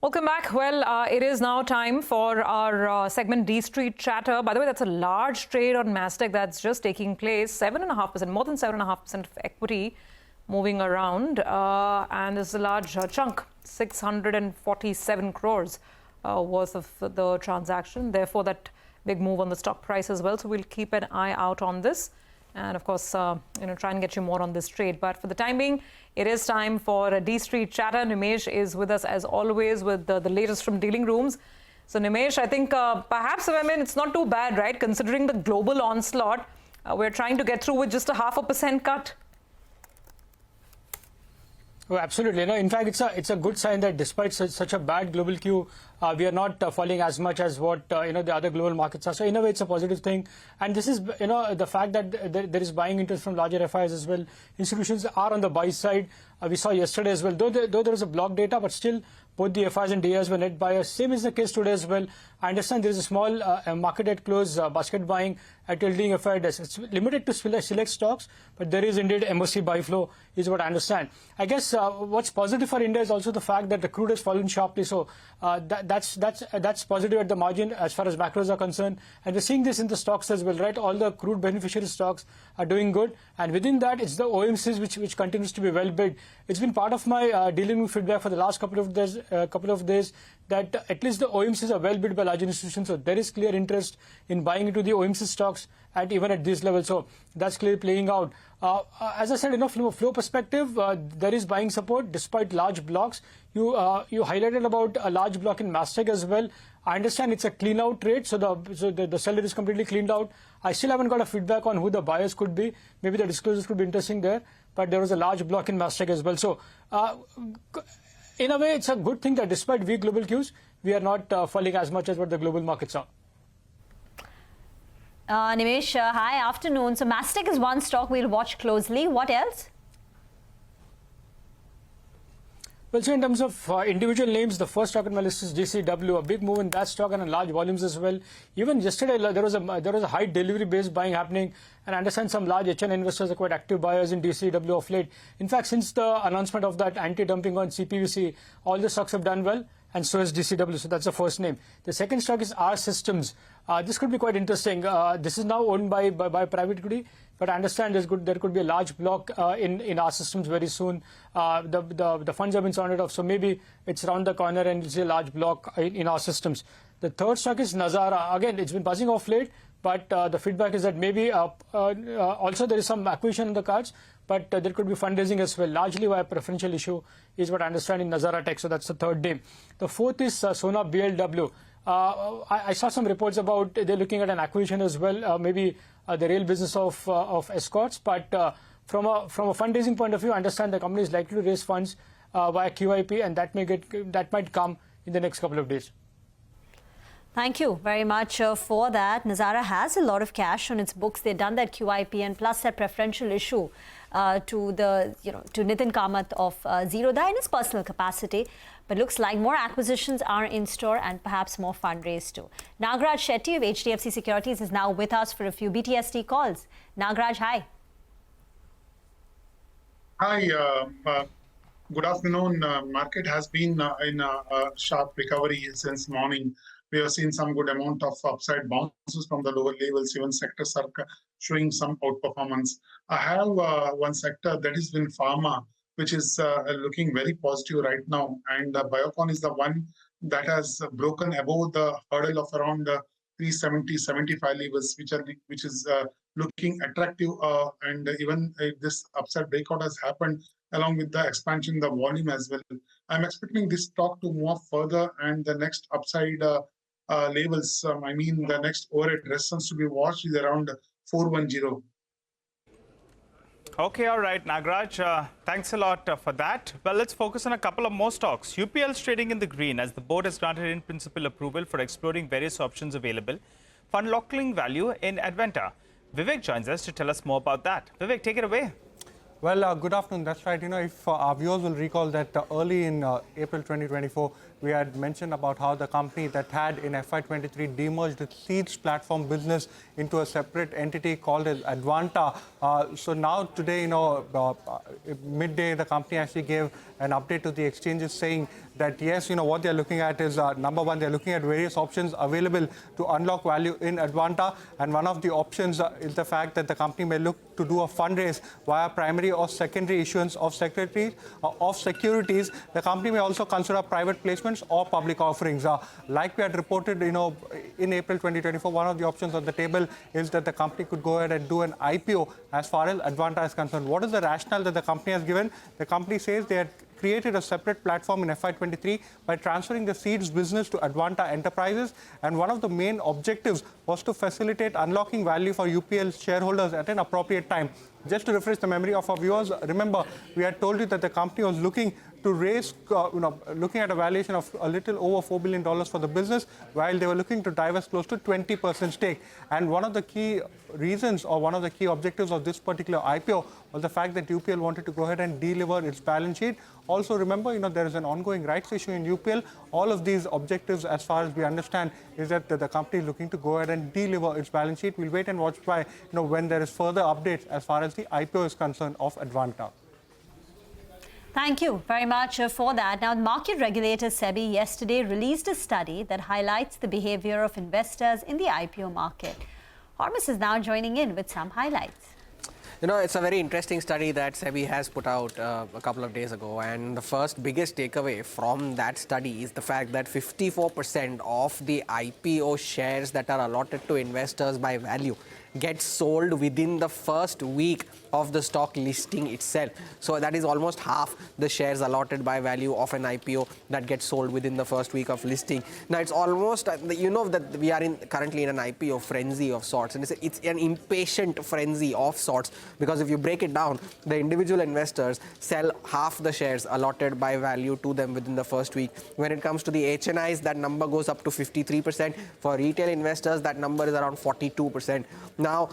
Welcome back. Well, it is now time for our segment D Street Chatter. By the way, that's a large trade on Nasdaq that's just taking place. 7.5%, more than 7.5% of equity moving around. And there's a large chunk, 647 crores worth of the transaction. Therefore, that big move on the stock price as well. So we'll keep an eye out on this. And of course, try and get you more on this trade. But for the time being, it is time for a D Street Chatter. Nimesh is with us as always with the latest from dealing rooms. So Nimesh, I think perhaps, it's not too bad, right? Considering the global onslaught, we're trying to get through with just a 0.5% cut. Oh, absolutely. In fact, it's a good sign that despite such a bad global Q, we are not falling as much as what the other global markets are. So in a way, it's a positive thing. And this is the fact that there is buying interest from larger FIs as well. Institutions are on the buy side. We saw yesterday as well. Though there was a block data, but still both the FIs and DIs were net buyers. Same is the case today as well. I understand there is a small market at close basket buying at yielding FI desk. It's limited to select stocks, but there is indeed MOC buy flow, is what I understand. I guess what's positive for India is also the fact that the crude has fallen sharply. So that's positive at the margin as far as macros are concerned. And we're seeing this in the stocks as well, right? All the crude beneficiary stocks are doing good. And within that, it's the OMCs which continues to be well bid. It's been part of my dealing with feedback for the last couple of days that at least the OMCs are well bid by large institutions. So there is clear interest in buying into the OMC stocks even at this level. So that's clearly playing out. As I said, from a flow perspective, there is buying support despite large blocks. You highlighted about a large block in Nasdaq as well. I understand it's a clean out trade, so the seller is completely cleaned out. I still haven't got a feedback on who the buyers could be. Maybe the disclosures could be interesting there, but there was a large block in Nasdaq as well. So in a way, it's a good thing that despite weak global cues, we are not falling as much as what the global markets are. Nimesh, hi, afternoon. So Nasdaq is one stock we'll watch closely. What else? Well, so in terms of individual names, the first stock on my list is GCW. A big move in that stock and in large volumes as well. Even yesterday, there was a high delivery-based buying happening, and I understand some large HN investors are quite active buyers in GCW of late. In fact, since the announcement of that anti-dumping on CPVC, all the stocks have done well, and so is GCW. So that's the first name. The second stock is R Systems. This could be quite interesting. This is now owned by private equity, but I understand there could be a large block in R Systems very soon. The funds have been sounded off, so maybe it's around the corner and it's a large block in R Systems. The third stock is Nazara. Again, it's been buzzing off late, but the feedback is that maybe also there is some acquisition in the cards, but there could be fundraising as well, largely via preferential issue, is what I understand in Nazara Tech. So that's the third name. The fourth is Sona BLW. I saw some reports about they're looking at an acquisition as well, maybe the rail business of escorts. But from a fundraising point of view, I understand the company is likely to raise funds via QIP, and that might come in the next couple of days. Thank you very much for that. Nazara has a lot of cash on its books. They've done that QIP and plus that preferential issue to Nitin Kamath of Zerodha in his personal capacity. But looks like more acquisitions are in store and perhaps more fundraise too. Nagraj Shetty of HDFC Securities is now with us for a few BTST calls. Nagraj, hi. Hi. Good afternoon. Market has been in a sharp recovery since morning. We have seen some good amount of upside bounces from the lower levels. Even sectors are showing some outperformance. I have one sector that is in pharma, which is looking very positive right now. And Biocon is the one that has broken above the hurdle of around 370-75 levels, which is looking attractive. And even this upside breakout has happened along with the expansion in the volume as well. I'm expecting this stock to move further and the next upside levels, the next overhead resistance to be watched is around 410. Okay, all right, Nagraj, thanks a lot for that. Well, let's focus on a couple of more stocks. UPL is trading in the green as the board has granted in principle approval for exploring various options available for unlocking value in Adventa. Vivek joins us to tell us more about that. Vivek, take it away. Well, good afternoon. That's right. If our viewers will recall that early in April 2024, we had mentioned about how the company that had in FY23 demerged its seeds platform business into a separate entity called as Advanta. So now today, midday, the company actually gave an update to the exchanges saying that yes, what they're looking at is number one, they're looking at various options available to unlock value in Advanta, and one of the options is the fact that the company may look to do a fundraise via primary or secondary issuance of securities. The company may also consider private placements or public offerings. Like we had reported, in April 2024, one of the options on the table is that the company could go ahead and do an IPO as far as Advanta is concerned. What is the rationale that the company has given? The company says they had created a separate platform in FY23 by transferring the seeds business to Advanta Enterprises, and one of the main objectives was to facilitate unlocking value for UPL shareholders at an appropriate time. Just to refresh the memory of our viewers, remember, we had told you that the company was looking to raise, looking at a valuation of a little over $4 billion for the business, while they were looking to divest close to 20% stake. And one of the key reasons or one of the key objectives of this particular IPO was the fact that UPL wanted to go ahead and deliver its balance sheet. Also, remember, there is an ongoing rights issue in UPL. All of these objectives, as far as we understand, is that the company is looking to go ahead and deliver its balance sheet. We'll wait and watch by, when there is further updates as far as the IPO is concerned of Advanta. Thank you very much for that. Now, market regulator SEBI yesterday released a study that highlights the behavior of investors in the IPO market. Hormus is now joining in with some highlights. It's a very interesting study that SEBI has put out a couple of days ago, and the first biggest takeaway from that study is the fact that 54% of the IPO shares that are allotted to investors by value get sold within the first week of the stock listing itself. So that is almost half the shares allotted by value of an IPO that gets sold within the first week of listing. Now it's almost, that we are currently in an IPO frenzy of sorts, and it's an impatient frenzy of sorts, because if you break it down, the individual investors sell half the shares allotted by value to them within the first week. When it comes to the HNIs, that number goes up to 53%. For retail investors, that number is around 42%. Now,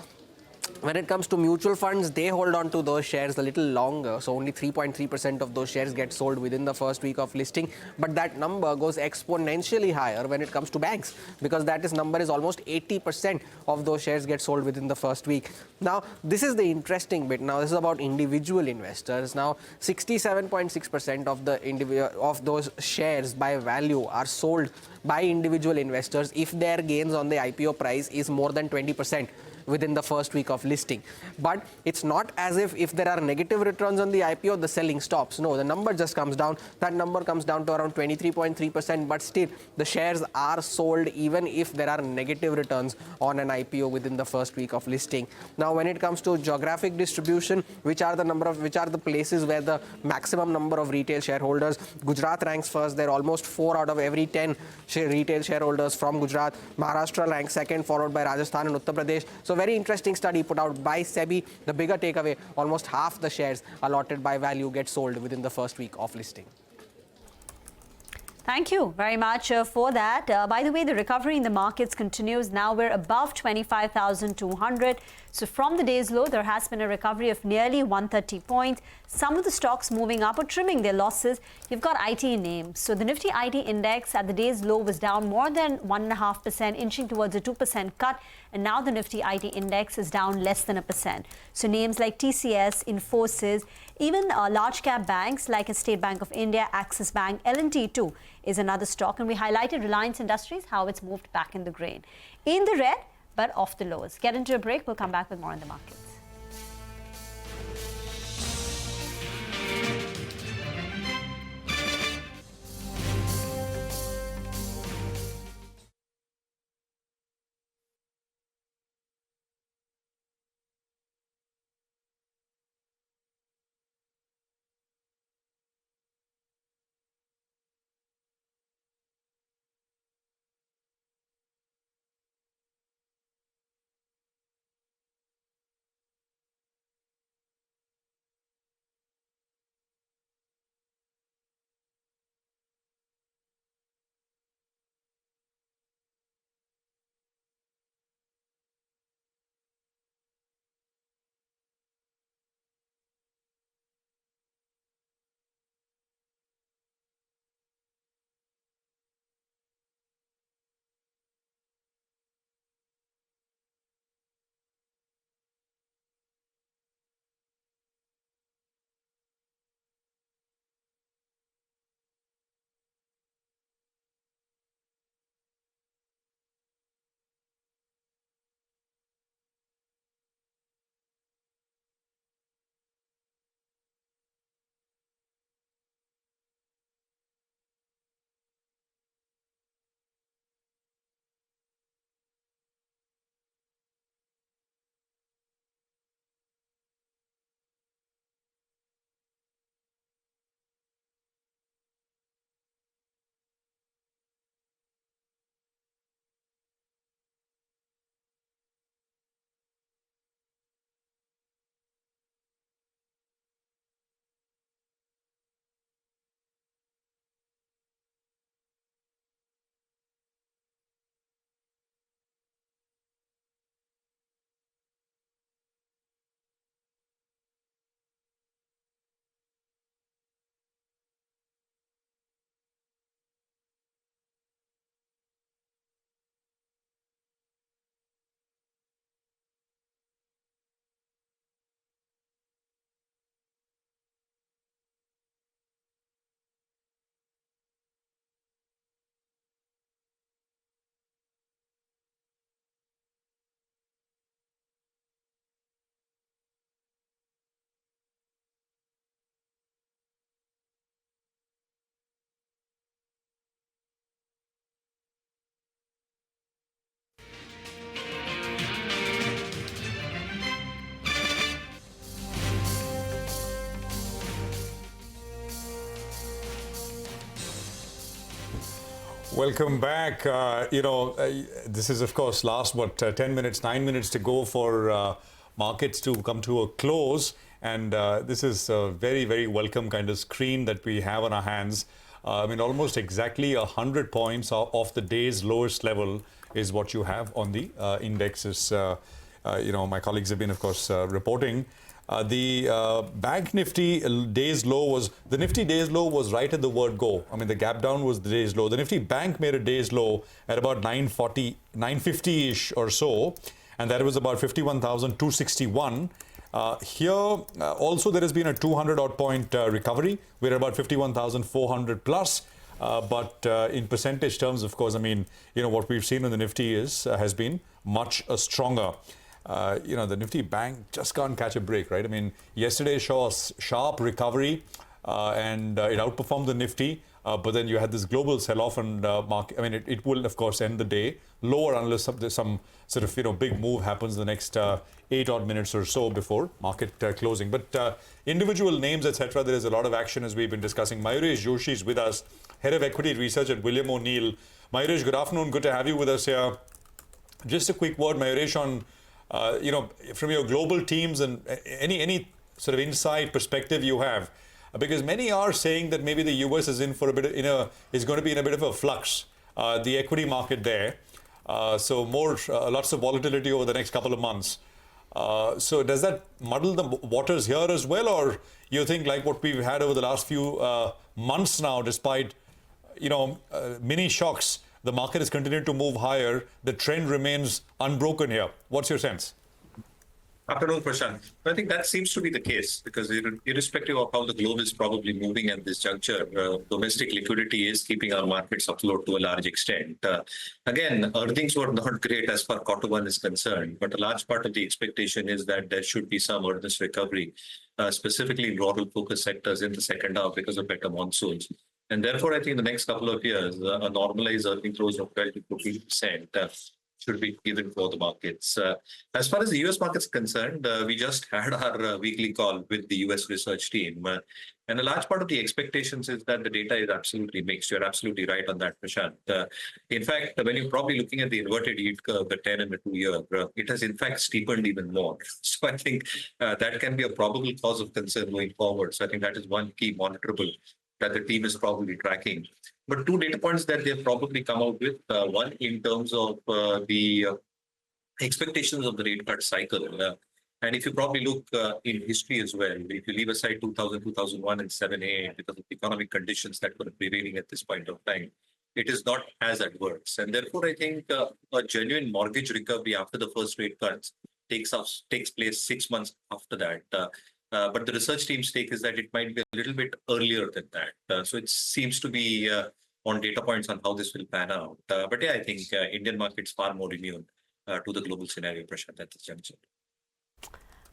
when it comes to mutual funds, they hold on to those shares a little longer. So only 3.3% of those shares get sold within the first week of listing. But that number goes exponentially higher when it comes to banks, because number is almost 80% of those shares get sold within the first week. Now, this is the interesting bit. Now, this is about individual investors. Now, 67.6% of those shares by value are sold by individual investors if their gains on the IPO price is more than 20% within the first week of listing. But it's not as if there are negative returns on the IPO, the selling stops. No, the number just comes down. That number comes down to around 23.3%, but still the shares are sold even if there are negative returns on an IPO within the first week of listing. Now, when it comes to geographic distribution, which are the places where the maximum number of retail shareholders, Gujarat ranks first. There are almost 4 out of every 10 retail shareholders from Gujarat. Maharashtra ranks second, followed by Rajasthan and Uttar Pradesh. So very interesting study put out by SEBI. The bigger takeaway, almost half the shares allotted by value get sold within the first week of listing. Thank you very much for that. By the way, the recovery in the markets continues. Now we're above 25,200. So from the day's low, there has been a recovery of nearly 130 points. Some of the stocks moving up or trimming their losses. You've got IT names. So the Nifty IT index at the day's low was down more than 1.5%, inching towards a 2% cut. And now the Nifty IT index is down less than 1%. So names like TCS, Infosys, even large cap banks like State Bank of India, Axis Bank, L&T too is another stock. And we highlighted Reliance Industries, how it's moved back in the green. In the red, but off the lows. Get into a break. We'll come back with more on the markets. Welcome back. This is, of course, last, 10 minutes, 9 minutes to go for markets to come to a close. And this is a very, very welcome kind of screen that we have on our hands. Almost exactly 100 points off the day's lowest level is what you have on the indexes. My colleagues have been, of course, reporting. The Bank Nifty day's low was, the Nifty day's low was right at the word go. The gap down was the day's low. The Nifty Bank made a day's low at about 950-ish or so, and that was about 51,261. Here, also there has been a 200-odd point recovery. We're at about 51,400 plus. But in percentage terms, of course, what we've seen in the Nifty has been much stronger. The Nifty Bank just can't catch a break, right? Yesterday saw a sharp recovery and it outperformed the Nifty. But then you had this global sell-off and market. It will, of course, end the day lower unless some sort of, big move happens the next 8 odd minutes or so before market closing. But individual names, etc., there is a lot of action as we've been discussing. Mayuresh Joshi is with us, Head of Equity Research at William O'Neill. Mayuresh, good afternoon. Good to have you with us here. Just a quick word, Mayuresh, on from your global teams and any sort of insight perspective you have, because many are saying that maybe the US is in for a bit is going to be in a bit of a flux, the equity market there. So lots of volatility over the next couple of months. So does that muddle the waters here as well, or you think like what we've had over the last few months now, despite mini shocks, the market has continued to move higher. The trend remains unbroken here. What's your sense? Afternoon, Prashant. I think that seems to be the case because irrespective of how the globe is probably moving at this juncture, domestic liquidity is keeping our markets afloat to a large extent. Again, earnings were not great as far as Q1 is concerned, but a large part of the expectation is that there should be some earnings recovery, specifically in rural focus sectors in the second half because of better monsoons. And therefore, I think the next couple of years, a normalized earnings growth of 12 to 14% should be given for the markets. As far as the US markets concerned, we just had our weekly call with the US research team. And a large part of the expectations is that the data is absolutely mixed. You're absolutely right on that, Prashant. In fact, when you're probably looking at the inverted yield curve, the 10 and the 2-year, it has in fact steepened even more. So I think that can be a probable cause of concern going forward. So I think that is one key monitorable that the team is probably tracking. But 2 data points that they've probably come out with, one in terms of the expectations of the rate cut cycle. And if you probably look in history as well, if you leave aside 2000, 2001 and 7-8 because of economic conditions that were prevailing at this point of time, it is not as adverse. And therefore, I think a genuine mortgage recovery after the first rate cuts takes place 6 months after that. But the research team's take is that it might be a little bit earlier than that. So it seems to be on data points on how this will pan out. But yeah, I think Indian market's far more immune to the global scenario, Prashant, at this juncture.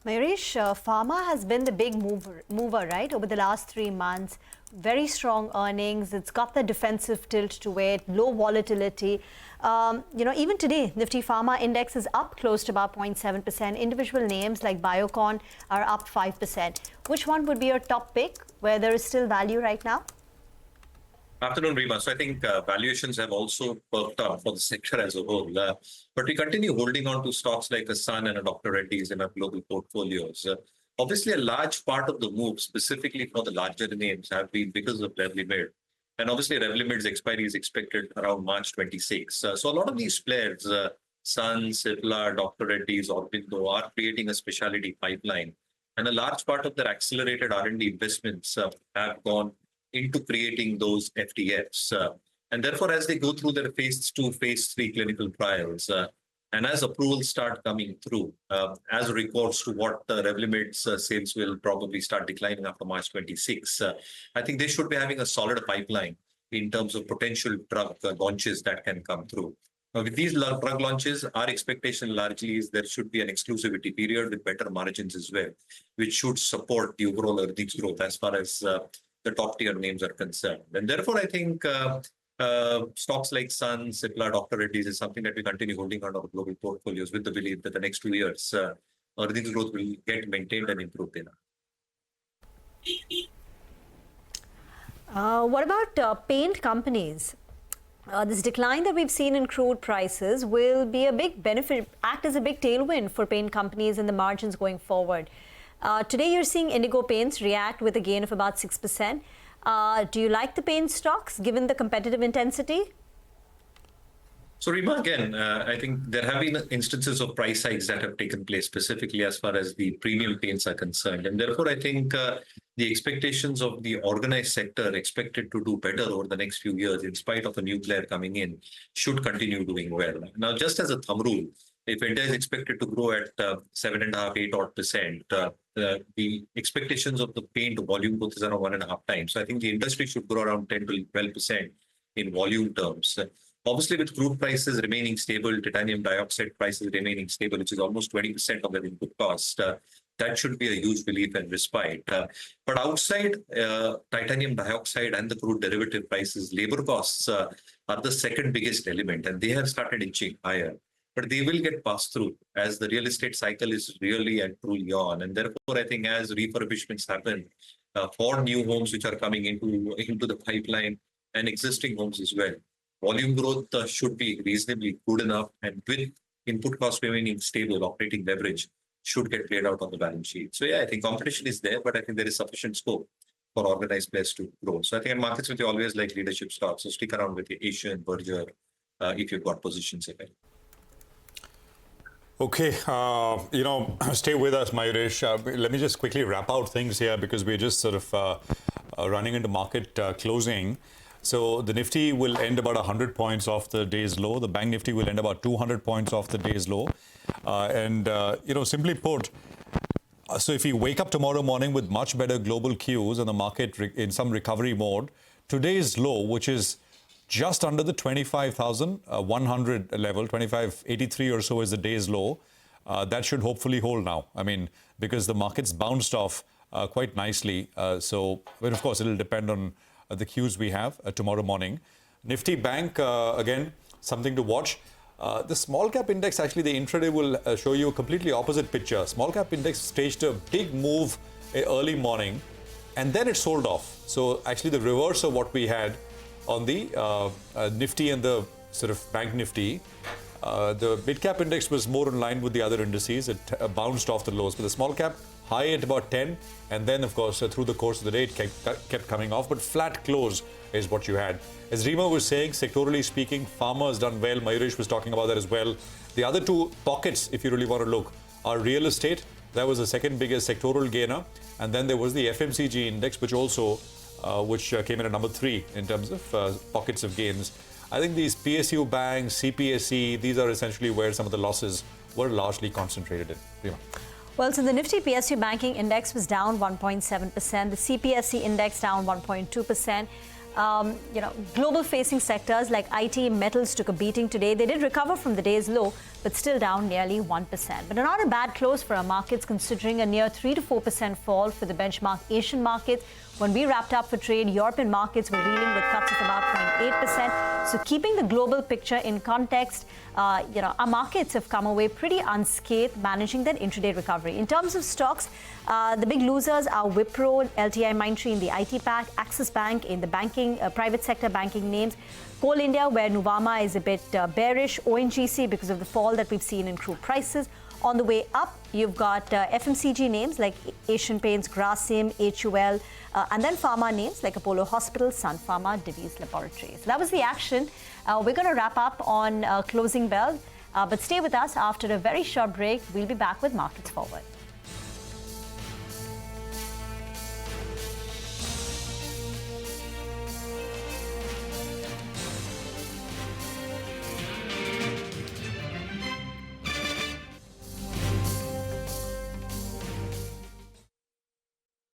Mayuresh, pharma has been the big mover, right, over the last 3 months. Very strong earnings. It's got the defensive tilt to it, low volatility. Even today, Nifty Pharma Index is up close to about 0.7%. Individual names like Biocon are up 5%. Which one would be your top pick where there is still value right now? Afternoon, Rima. So I think valuations have also perked up for the sector as a whole. But we continue holding on to stocks like a Sun and a Dr. Reddy's in our global portfolios. Obviously, a large part of the move, specifically for the larger names, have been because of Revlimid. And obviously, Revlimid's expiry is expected around March 26. So a lot of these players, Sun, Cipla, Dr. Reddy's, Aurobindo, are creating a specialty pipeline. And a large part of their accelerated R&D investments have gone into creating those FTFs. And therefore, as they go through their phase 2, phase 3 clinical trials, and as approvals start coming through, as regards to what Revlimid's sales will probably start declining after March 26, I think they should be having a solid pipeline in terms of potential drug launches that can come through. With these drug launches, our expectation largely is there should be an exclusivity period with better margins as well, which should support the overall earnings growth as far as the top tier names are concerned. And therefore, I think stocks like Sun, Cipla, Dr. Reddy's is something that we continue holding on our global portfolios with the belief that the next 2 years, earnings growth will get maintained and improved in. What about paint companies? this decline that we've seen in crude prices will be a big benefit, act as a big tailwind for paint companies and the margins going forward. Today, you're seeing Indigo Paints react with a gain of about 6%. Do you like the paint stocks given the competitive intensity? So, Rima, again, I think there have been instances of price hikes that have taken place, specifically as far as the premium paints are concerned. And therefore, I think the expectations of the organized sector expected to do better over the next few years, in spite of a new player coming in, should continue doing well. Now, just as a thumb rule, if India is expected to grow at 7.5–8% odd, the expectations of the paint volume growth is around 1.5 times. So I think the industry should grow around 10 to 12% in volume terms. Obviously, with crude prices remaining stable, titanium dioxide prices remaining stable, which is almost 20% of their input cost, that should be a huge relief and respite. But outside titanium dioxide and the crude derivative prices, labor costs are the second biggest element, and they have started inching higher. But they will get passed through as the real estate cycle is really and truly on. And therefore, I think as refurbishments happen for new homes which are coming into the pipeline and existing homes as well, volume growth should be reasonably good enough. And with input costs remaining stable, operating leverage should get played out on the balance sheet. So, yeah, I think competition is there, but I think there is sufficient scope for organized players to grow. So I think in markets with you always like leadership stocks. So stick around with your Asian, Berger, if you've got positions available. Okay, stay with us, Mayuresh. Let me just quickly wrap out things here because we're just sort of running into market closing. So the Nifty will end about 100 points off the day's low. The Bank Nifty will end about 200 points off the day's low. Simply put, so if you wake up tomorrow morning with much better global cues and the market in some recovery mode, today's low, which is just under the 25,100 level, 2583 or so is the day's low. That should hopefully hold now. I mean, because the market's bounced off quite nicely. But of course, it'll depend on the cues we have tomorrow morning. Nifty Bank, again, something to watch. The small cap index, actually, the intraday will show you a completely opposite picture. Small cap index staged a big move early morning, and then it sold off. So actually, the reverse of what we had on the Nifty and the sort of Bank Nifty. The mid cap index was more in line with the other indices. It bounced off the lows, but the small cap high at about 10, and then of course through the course of the day it kept coming off, but flat close is what you had. As Rima was saying, sectorally speaking, pharma has done well. Mayuresh was talking about that as well. The other two pockets, if you really want to look, are real estate. That was the second biggest sectoral gainer, and then there was the FMCG index, which also came in at number 3 in terms of pockets of gains. I think these PSU banks, CPSE, these are essentially where some of the losses were largely concentrated in. Rima. Well, so the Nifty PSU banking index was down 1.7%. The CPSE index down 1.2%. Global-facing sectors like IT, metals took a beating today. They did recover from the day's low, but still down nearly 1%. But not a bad close for our markets, considering a near 3 to 4% fall for the benchmark Asian markets. When we wrapped up for trade, European markets were reeling with cuts of about 0.8%. So keeping the global picture in context, our markets have come away pretty unscathed, managing that intraday recovery. In terms of stocks, the big losers are Wipro, LTI Mindtree in the IT pack, Axis Bank in the banking, private sector banking names, Coal India, where Nuvama is a bit bearish, ONGC because of the fall that we've seen in crude prices. On the way up, you've got FMCG names like Asian Paints, Grasim, HUL, and then pharma names like Apollo Hospitals, Sun Pharma, Divi's Laboratories. So that was the action. We're going to wrap up on closing bell, but stay with us after a very short break. We'll be back with Markets Forward.